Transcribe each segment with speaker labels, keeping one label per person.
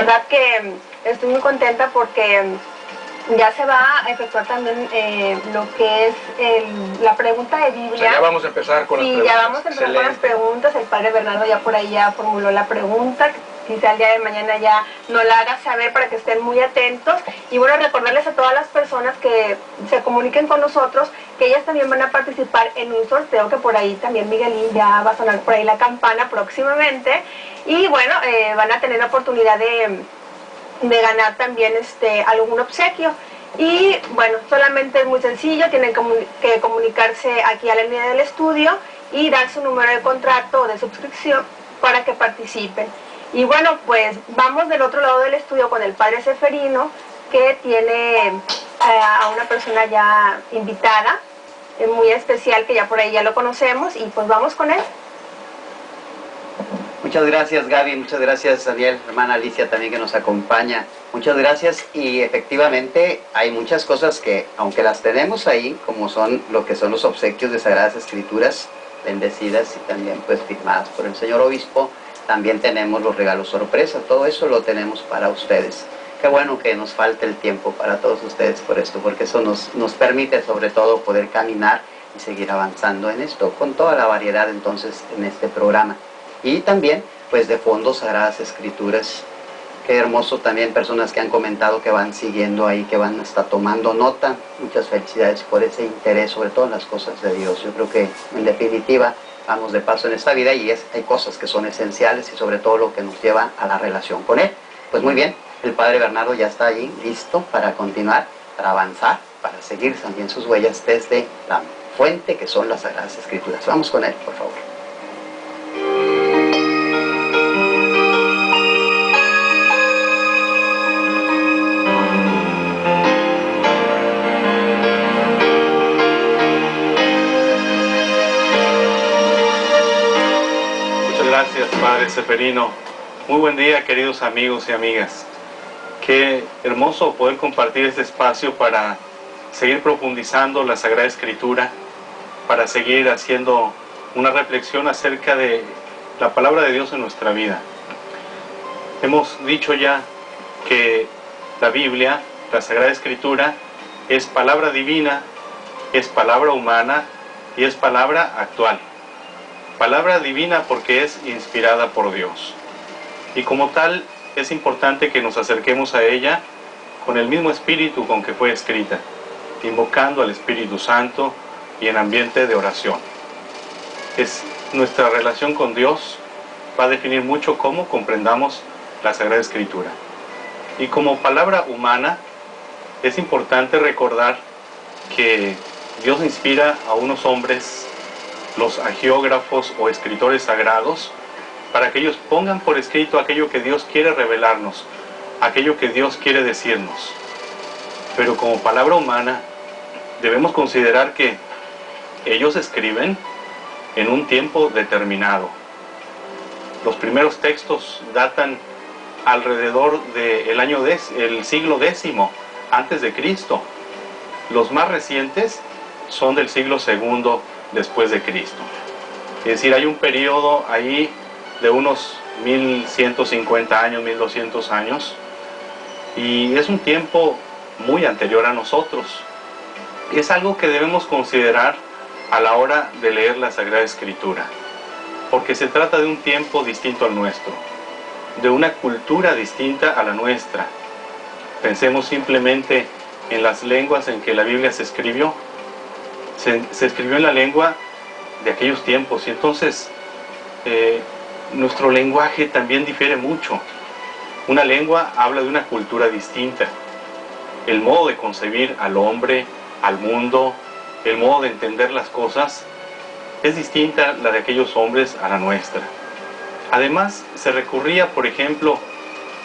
Speaker 1: verdad que estoy muy contenta porque ya se va a efectuar también lo que es la pregunta de Biblia.
Speaker 2: O sea, ya vamos a empezar con las preguntas.
Speaker 1: Sí, ya vamos a empezar con las preguntas. El padre Bernardo ya por ahí ya formuló la pregunta. Quizá el día de mañana ya nos la haga saber para que estén muy atentos. Y bueno, recordarles a todas las personas que se comuniquen con nosotros que ellas también van a participar en un sorteo, que por ahí también Miguelín ya va a sonar por ahí la campana próximamente. Y bueno, van a tener la oportunidad de ganar también algún obsequio. Y bueno, solamente es muy sencillo, tienen que comunicarse aquí a la línea del estudio y dar su número de contrato o de suscripción para que participen. Y bueno, pues vamos del otro lado del estudio con el padre Seferino, que tiene a una persona ya invitada, muy especial, que ya por ahí ya lo conocemos, y pues vamos con él.
Speaker 3: Muchas gracias, Gaby, muchas gracias, Daniel, hermana Alicia también que nos acompaña. Muchas gracias, y efectivamente hay muchas cosas que, aunque las tenemos ahí, como son lo que son los obsequios de Sagradas Escrituras, bendecidas y también pues firmadas por el señor obispo, también tenemos los regalos sorpresa, todo eso lo tenemos para ustedes. Qué bueno que nos falte el tiempo para todos ustedes por esto, porque eso nos permite sobre todo poder caminar y seguir avanzando en esto, con toda la variedad entonces en este programa. Y también pues de fondo Sagradas Escrituras. Qué hermoso también personas que han comentado que van siguiendo ahí, que van hasta tomando nota. Muchas felicidades por ese interés, sobre todo en las cosas de Dios. Yo creo que en definitiva vamos de paso en esta vida y hay cosas que son esenciales y sobre todo lo que nos lleva a la relación con Él. Pues muy bien, el padre Bernardo ya está ahí listo para continuar, para avanzar, para seguir también sus huellas desde la fuente que son las Sagradas Escrituras. Vamos con él, por favor.
Speaker 4: Gracias, Padre Seferino. Muy buen día, queridos amigos y amigas. Qué hermoso poder compartir este espacio para seguir profundizando la Sagrada Escritura, para seguir haciendo una reflexión acerca de la palabra de Dios en nuestra vida. Hemos dicho ya que la Biblia, la Sagrada Escritura, es palabra divina, es palabra humana y es palabra actual. Palabra divina porque es inspirada por Dios. Y como tal, es importante que nos acerquemos a ella con el mismo espíritu con que fue escrita, invocando al Espíritu Santo y en ambiente de oración. Nuestra relación con Dios va a definir mucho cómo comprendamos la Sagrada Escritura. Y como palabra humana, es importante recordar que Dios inspira a unos hombres, los agiógrafos o escritores sagrados, para que ellos pongan por escrito aquello que Dios quiere revelarnos, aquello que Dios quiere decirnos. Pero como palabra humana, debemos considerar que ellos escriben en un tiempo determinado. Los primeros textos datan alrededor del siglo X antes de Cristo. Los más recientes son del siglo II después de Cristo. Es decir, hay un periodo ahí de unos 1150 años, 1200 años, y es un tiempo muy anterior a nosotros. Es algo que debemos considerar a la hora de leer la Sagrada Escritura, porque se trata de un tiempo distinto al nuestro, de una cultura distinta a la nuestra. Pensemos simplemente en las lenguas en que la Biblia se escribió. Se escribió en la lengua de aquellos tiempos, y entonces nuestro lenguaje también difiere mucho. Una lengua habla de una cultura distinta. El modo de concebir al hombre, al mundo, el modo de entender las cosas es distinta la de aquellos hombres a la nuestra. Además, se recurría, por ejemplo,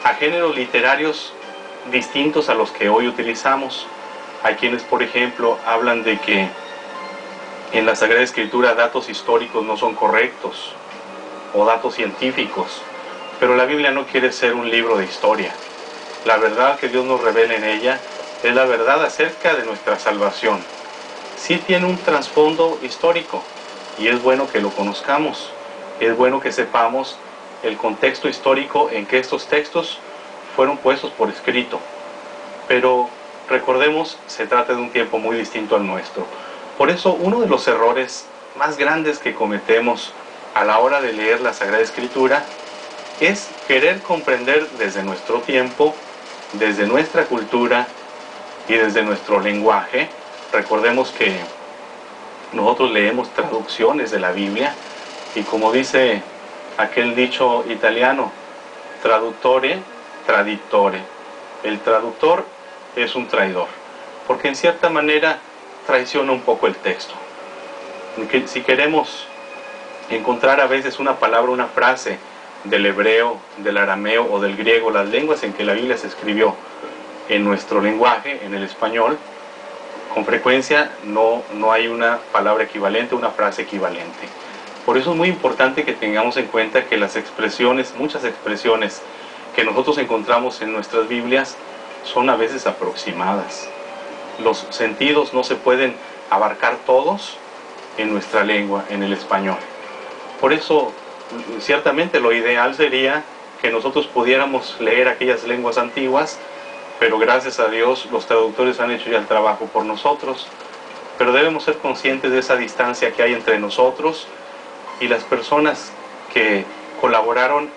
Speaker 4: a géneros literarios distintos a los que hoy utilizamos. Hay quienes, por ejemplo, hablan de que en la Sagrada Escritura datos históricos no son correctos, o datos científicos, pero la Biblia no quiere ser un libro de historia. La verdad que Dios nos revela en ella es la verdad acerca de nuestra salvación. Sí tiene un trasfondo histórico, y es bueno que lo conozcamos, es bueno que sepamos el contexto histórico en que estos textos fueron puestos por escrito. Pero recordemos, se trata de un tiempo muy distinto al nuestro. Por eso, uno de los errores más grandes que cometemos a la hora de leer la Sagrada Escritura es querer comprender desde nuestro tiempo, desde nuestra cultura y desde nuestro lenguaje. Recordemos que nosotros leemos traducciones de la Biblia y, como dice aquel dicho italiano, traduttore, traditore. El traductor es un traidor, porque en cierta manera traiciona un poco el texto. Si queremos encontrar a veces una palabra, una frase del hebreo, del arameo o del griego, las lenguas en que la Biblia se escribió, en nuestro lenguaje, en el español, con frecuencia no hay una palabra equivalente, una frase equivalente. Por eso es muy importante que tengamos en cuenta que las expresiones, muchas expresiones que nosotros encontramos en nuestras Biblias, son a veces aproximadas. Los sentidos no se pueden abarcar todos en nuestra lengua, en el español. Por eso, ciertamente lo ideal sería que nosotros pudiéramos leer aquellas lenguas antiguas, pero gracias a Dios los traductores han hecho ya el trabajo por nosotros. Pero debemos ser conscientes de esa distancia que hay entre nosotros y las personas que colaboraron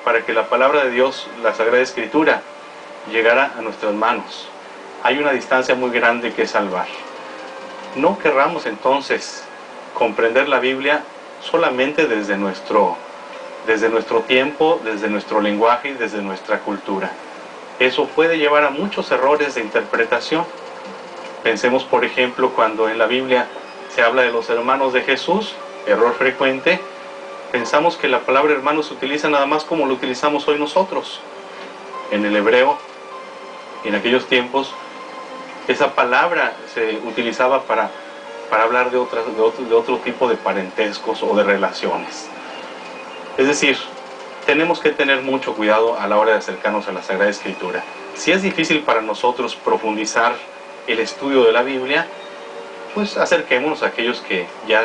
Speaker 4: para que la palabra de Dios, la Sagrada Escritura, llegara a nuestras manos. Hay una distancia muy grande que salvar. No querramos entonces comprender la Biblia solamente desde nuestro tiempo, desde nuestro lenguaje y desde nuestra cultura. Eso puede llevar a muchos errores de interpretación. Pensemos, por ejemplo, cuando en la Biblia se habla de los hermanos de Jesús, error frecuente, pensamos que la palabra hermano se utiliza nada más como lo utilizamos hoy nosotros. En el hebreo, en aquellos tiempos, esa palabra se utilizaba para hablar de otro tipo de parentescos o de relaciones. Es decir, tenemos que tener mucho cuidado a la hora de acercarnos a la Sagrada Escritura. Si es difícil para nosotros profundizar el estudio de la Biblia, pues acerquémonos a aquellos que ya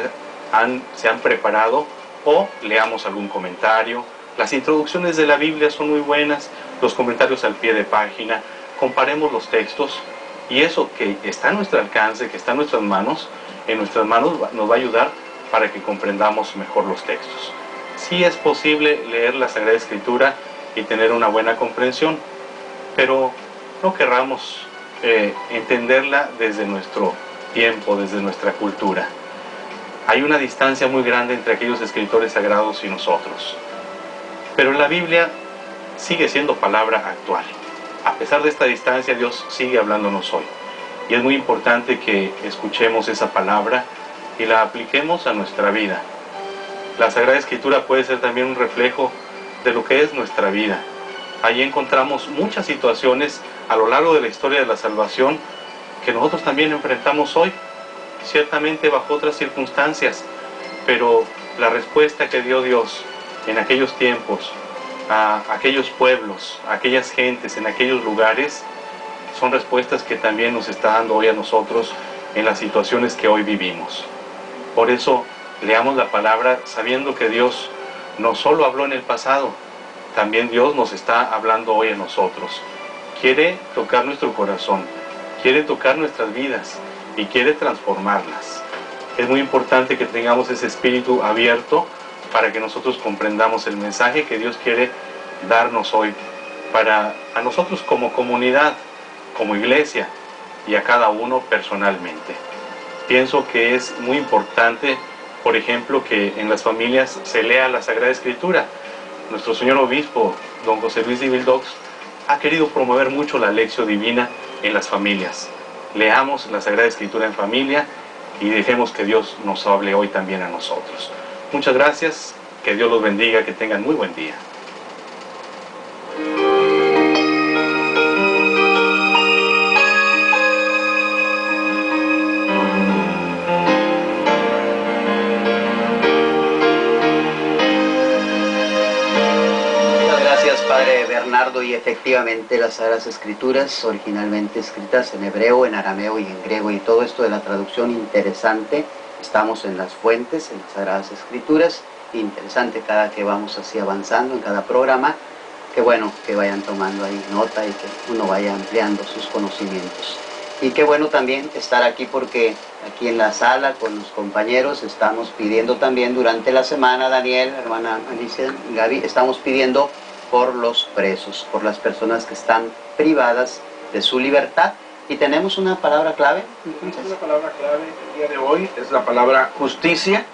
Speaker 4: se han preparado o leamos algún comentario. Las introducciones de la Biblia son muy buenas, los comentarios al pie de página, comparemos los textos y eso que está a nuestro alcance, que está en nuestras manos nos va a ayudar para que comprendamos mejor los textos. Sí es posible leer la Sagrada Escritura y tener una buena comprensión, pero no querramos entenderla desde nuestro tiempo, desde nuestra cultura. Hay una distancia muy grande entre aquellos escritores sagrados y nosotros. Pero la Biblia sigue siendo palabra actual. A pesar de esta distancia, Dios sigue hablándonos hoy. Y es muy importante que escuchemos esa palabra y la apliquemos a nuestra vida. La Sagrada Escritura puede ser también un reflejo de lo que es nuestra vida. Allí encontramos muchas situaciones a lo largo de la historia de la salvación que nosotros también enfrentamos hoy, ciertamente bajo otras circunstancias, pero la respuesta que dio Dios en aquellos tiempos a aquellos pueblos, a aquellas gentes, en aquellos lugares, son respuestas que también nos está dando hoy a nosotros en las situaciones que hoy vivimos. Por eso leamos la palabra sabiendo que Dios no solo habló en el pasado, también Dios nos está hablando hoy a nosotros. Quiere tocar nuestro corazón, quiere tocar nuestras vidas y quiere transformarlas. Es muy importante que tengamos ese espíritu abierto para que nosotros comprendamos el mensaje que Dios quiere darnos hoy, para a nosotros como comunidad, como iglesia y a cada uno personalmente. Pienso que es muy importante, por ejemplo, que en las familias se lea la Sagrada Escritura. Nuestro señor obispo, don José Luis Divildox, ha querido promover mucho la lección divina en las familias. Leamos la Sagrada Escritura en familia y dejemos que Dios nos hable hoy también a nosotros. Muchas gracias, que Dios los bendiga, que tengan muy buen día.
Speaker 3: Padre Bernardo, y efectivamente las Sagradas Escrituras, originalmente escritas en hebreo, en arameo y en griego, y todo esto de la traducción interesante. Estamos en las fuentes, en las Sagradas Escrituras, interesante cada que vamos así avanzando en cada programa. qué bueno que vayan tomando ahí nota y que uno vaya ampliando sus conocimientos. Y qué bueno también estar aquí porque aquí en la sala con los compañeros estamos pidiendo también durante la semana, Daniel, hermana Alicia, Gaby, estamos pidiendo por los presos, por las personas que están privadas de su libertad. Y tenemos una palabra clave.
Speaker 2: Entonces, una palabra clave el día de hoy es la palabra justicia,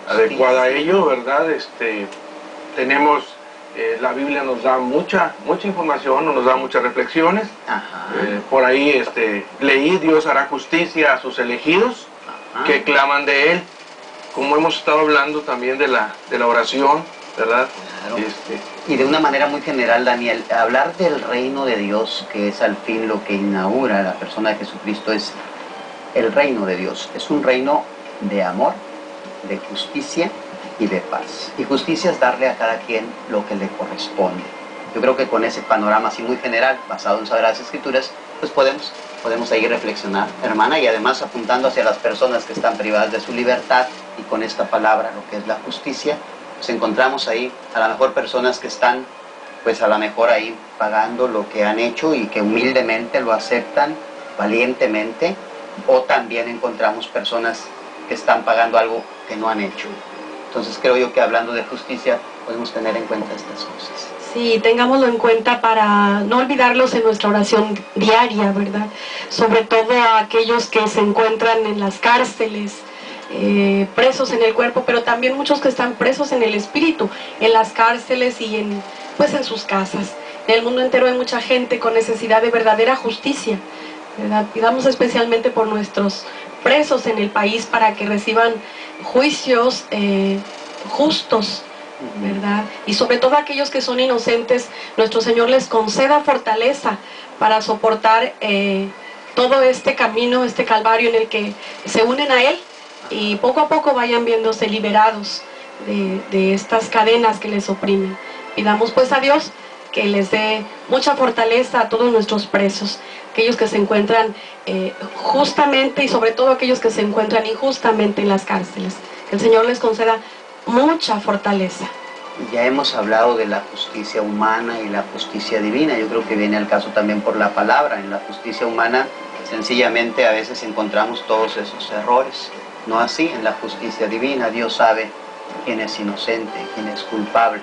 Speaker 2: adecuada a ello, ¿verdad? Tenemos, la Biblia nos da mucha información, nos da muchas reflexiones. Por ahí leí, Dios hará justicia a sus elegidos que claman de Él. Como hemos estado hablando también de la oración, ¿verdad?
Speaker 3: Claro. Y de una manera muy general, Daniel, hablar del reino de Dios, que es al fin lo que inaugura la persona de Jesucristo, es el reino de Dios. Es un reino de amor, de justicia y de paz. Y justicia es darle a cada quien lo que le corresponde. Yo creo que con ese panorama así muy general, basado en Sagradas Escrituras, pues podemos ahí reflexionar, hermana, y además apuntando hacia las personas que están privadas de su libertad, y con esta palabra, lo que es la justicia, pues encontramos ahí a lo mejor personas que están, pues a lo mejor ahí pagando lo que han hecho y que humildemente lo aceptan, valientemente, o también encontramos personas que están pagando algo que no han hecho. Entonces creo yo que hablando de justicia podemos tener en cuenta estas cosas.
Speaker 5: Sí, tengámoslo en cuenta para no olvidarlos en nuestra oración diaria, ¿verdad? Sobre todo a aquellos que se encuentran en las cárceles, presos en el cuerpo, pero también muchos que están presos en el espíritu, en las cárceles y en sus casas. En el mundo entero hay mucha gente con necesidad de verdadera justicia, ¿verdad? Pidamos especialmente por nuestros presos en el país para que reciban juicios justos, ¿verdad? Y sobre todo aquellos que son inocentes, nuestro Señor les conceda fortaleza para soportar todo este camino, este calvario en el que se unen a Él y poco a poco vayan viéndose liberados de estas cadenas que les oprimen. Pidamos pues a Dios que les dé mucha fortaleza a todos nuestros presos, aquellos que se encuentran justamente y sobre todo aquellos que se encuentran injustamente en las cárceles. Que el Señor les conceda mucha fortaleza.
Speaker 3: Ya hemos hablado de la justicia humana y la justicia divina. Yo creo que viene al caso también por la palabra. En la justicia humana sencillamente a veces encontramos todos esos errores. No así en la justicia divina. Dios sabe quién es inocente, quién es culpable.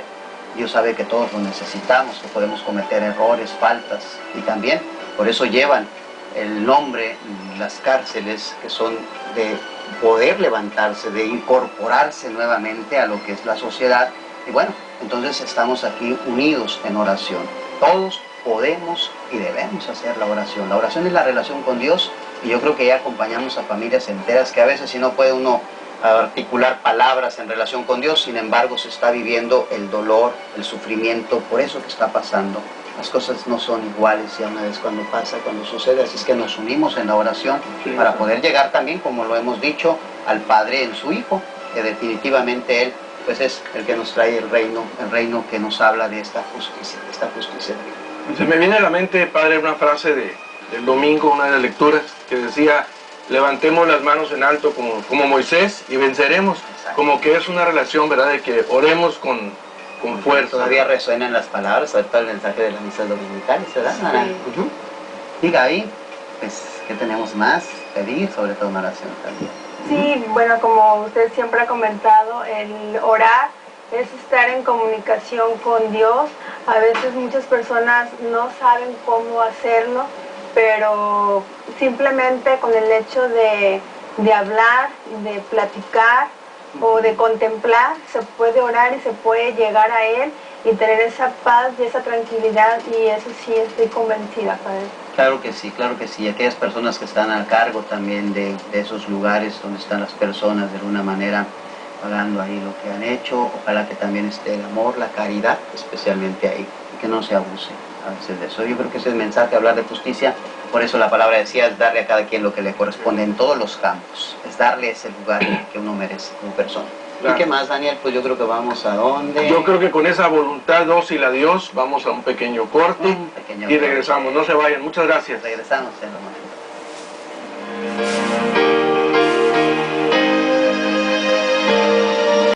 Speaker 3: Dios sabe que todos lo necesitamos, que podemos cometer errores, faltas. Y también por eso llevan el nombre, las cárceles, que son de poder levantarse, de incorporarse nuevamente a lo que es la sociedad. Y bueno, entonces estamos aquí unidos en oración. Todos podemos y debemos hacer la oración. La oración es la relación con Dios, y yo creo que ya acompañamos a familias enteras que a veces si no puede uno articular palabras en relación con Dios, sin embargo se está viviendo el dolor, el sufrimiento, por eso que está pasando. Las cosas no son iguales ya una vez cuando pasa, cuando sucede, así es que nos unimos en la oración para poder llegar también, como lo hemos dicho, al Padre en su Hijo, que definitivamente Él pues es el que nos trae el reino que nos habla de esta justicia divina.
Speaker 2: Se me viene a la mente, Padre, una frase del domingo, una de las lecturas, que decía: levantemos las manos en alto como Moisés y venceremos.
Speaker 3: Exacto.
Speaker 2: Como que es una relación, ¿verdad?, de que oremos con fuerza.
Speaker 3: Todavía resuenan las palabras, sobre todo el mensaje de las misas dominicales, ¿verdad? Sí. Y Gaby, pues, ¿qué tenemos más? Pedir, sobre todo una oración también.
Speaker 1: Sí, bueno, como usted siempre ha comentado, el orar es estar en comunicación con Dios. A veces muchas personas no saben cómo hacerlo, pero simplemente con el hecho de hablar, de platicar o de contemplar, se puede orar y se puede llegar a Él y tener esa paz y esa tranquilidad, y eso sí estoy convencida, Padre.
Speaker 3: Claro que sí, claro que sí. Aquellas personas que están a cargo también de esos lugares donde están las personas de alguna manera pagando ahí lo que han hecho, ojalá que también esté el amor, la caridad, especialmente ahí, y que no se abuse a veces de eso. Yo creo que ese es el mensaje, hablar de justicia. Por eso la palabra decía, es darle a cada quien lo que le corresponde en todos los campos, es darle ese lugar que uno merece como persona. Claro. ¿Y qué más, Daniel? Pues yo creo que vamos a dónde.
Speaker 2: Yo creo que con esa voluntad dócil a Dios vamos a un pequeño corte y regresamos. No se vayan. Muchas gracias.
Speaker 3: Regresamos, hermano.